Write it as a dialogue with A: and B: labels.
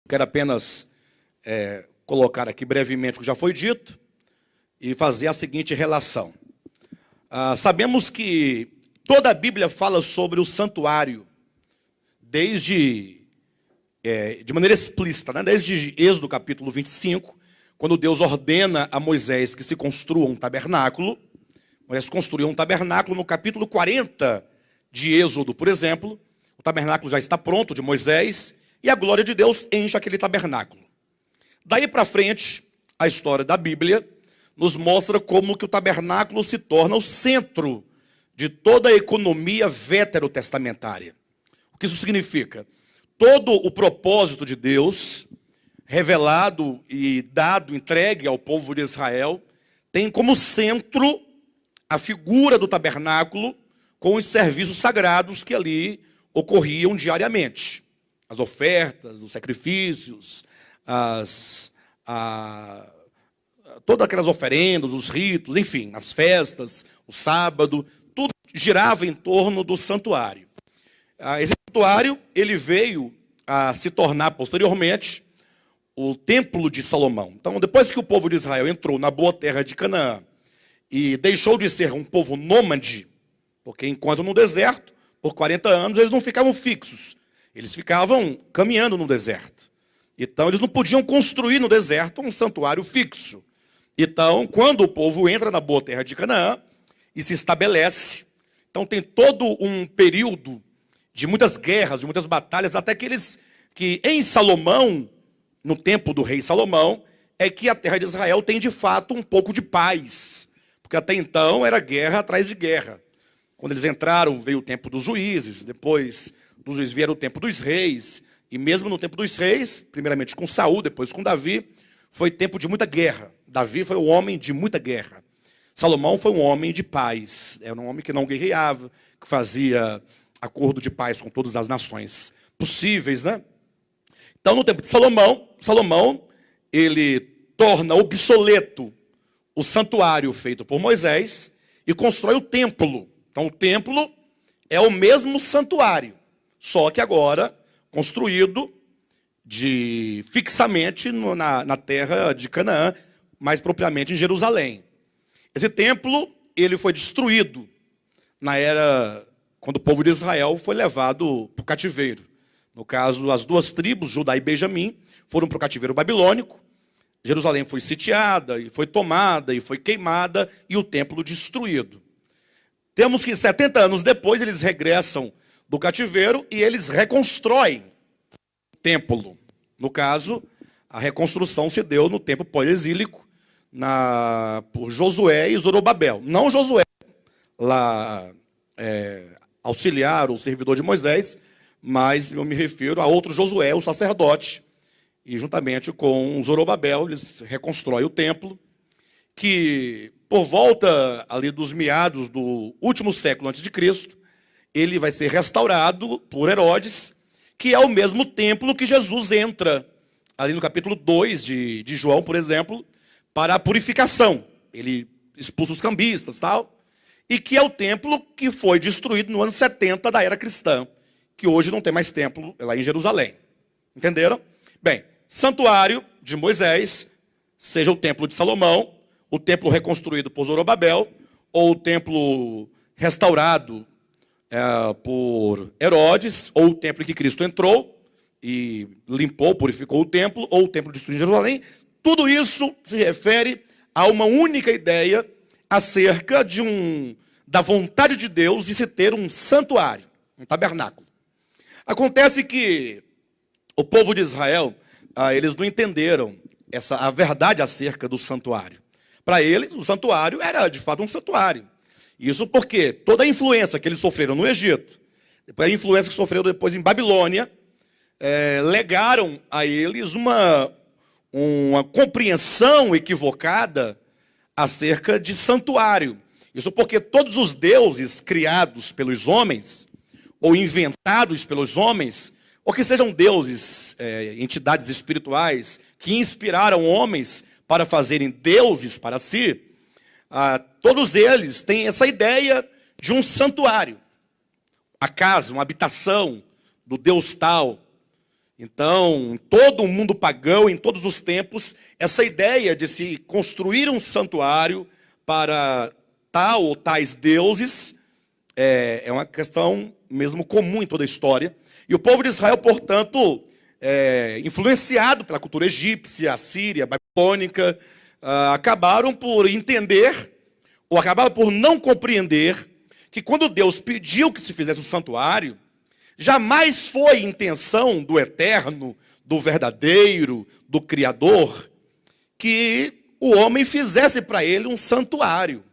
A: Quero apenas colocar aqui brevemente o que já foi dito e fazer a seguinte relação. Sabemos que toda a Bíblia fala sobre o santuário, de maneira explícita, né? Desde Êxodo capítulo 25, quando Deus ordena a Moisés que se construa um tabernáculo. Moisés construiu um tabernáculo. No capítulo 40 de Êxodo, por exemplo, o tabernáculo já está pronto de Moisés, e a glória de Deus enche aquele tabernáculo. Daí para frente, a história da Bíblia nos mostra como que o tabernáculo se torna o centro de toda a economia veterotestamentária. O que isso significa? Todo o propósito de Deus, revelado e dado, entregue ao povo de Israel, tem como centro a figura do tabernáculo com os serviços sagrados que ali ocorriam diariamente. As ofertas, os sacrifícios, todas aquelas oferendas, os ritos, enfim, as festas, o sábado, tudo girava em torno do santuário. Esse santuário, ele veio a se tornar posteriormente o Templo de Salomão. Então, depois que o povo de Israel entrou na boa terra de Canaã e deixou de ser um povo nômade, porque enquanto no deserto, por 40 anos, eles não ficavam fixos. Eles ficavam caminhando no deserto. Então, eles não podiam construir no deserto um santuário fixo. Então, quando o povo entra na boa terra de Canaã e se estabelece, então tem todo um período de muitas guerras, de muitas batalhas, até que em Salomão, no tempo do rei Salomão, é que a terra de Israel tem de fato um pouco de paz. Porque até então era guerra atrás de guerra. Quando eles entraram, veio o tempo dos juízes, depois dos juízes vieram o tempo dos reis, e mesmo no tempo dos reis, primeiramente com Saul, depois com Davi, foi tempo de muita guerra. Davi foi um homem de muita guerra. Salomão foi um homem de paz, era um homem que não guerreava, que fazia acordo de paz com todas as nações possíveis, né? Então, no tempo de Salomão, ele torna obsoleto o santuário feito por Moisés e constrói o templo. Então, o templo é o mesmo santuário, só que agora construído fixamente na terra de Canaã, mais propriamente em Jerusalém. Esse templo ele foi destruído na era quando o povo de Israel foi levado para o cativeiro. No caso, as duas tribos, Judá e Benjamim, foram para o cativeiro babilônico. Jerusalém foi sitiada, e foi tomada, e foi queimada, e o templo destruído. Temos que 70 anos depois eles regressam do cativeiro e eles reconstroem o templo. No caso, a reconstrução se deu no tempo pós-exílico por Josué e Zorobabel. Não Josué, lá auxiliar ou servidor de Moisés, mas eu me refiro a outro Josué, o sacerdote, e juntamente com Zorobabel eles reconstroem o templo, que por volta ali dos meados do último século antes de Cristo, ele vai ser restaurado por Herodes, que é o mesmo templo que Jesus entra, ali no capítulo 2 de João, por exemplo, para a purificação. Ele expulsa os cambistas, tal, e que é o templo que foi destruído no ano 70 da era cristã, que hoje não tem mais templo lá em Jerusalém. Entenderam? Bem, santuário de Moisés, seja o templo de Salomão, o templo reconstruído por Zorobabel, ou o templo restaurado por Herodes, ou o templo em que Cristo entrou e limpou, purificou o templo, ou o templo destruído em Jerusalém, tudo isso se refere a uma única ideia acerca da vontade de Deus de se ter um santuário, um tabernáculo. Acontece que o povo de Israel, eles não entenderam a verdade acerca do santuário. Para eles, o santuário era de fato um santuário. Isso porque toda a influência que eles sofreram no Egito, depois a influência que sofreram depois em Babilônia, legaram a eles uma compreensão equivocada acerca de santuário. Isso porque todos os deuses criados pelos homens, ou inventados pelos homens, ou que sejam deuses, entidades espirituais, que inspiraram homens para fazerem deuses para si, todos eles têm essa ideia de um santuário. A casa, uma habitação do Deus tal. Então, em todo o mundo pagão, em todos os tempos, essa ideia de se construir um santuário para tal ou tais deuses é uma questão mesmo comum em toda a história. E o povo de Israel, portanto, influenciado pela cultura egípcia, assíria, babilônica, acabaram por entender, ou acabaram por não compreender, que quando Deus pediu que se fizesse um santuário, jamais foi intenção do eterno, do verdadeiro, do Criador, que o homem fizesse para ele um santuário.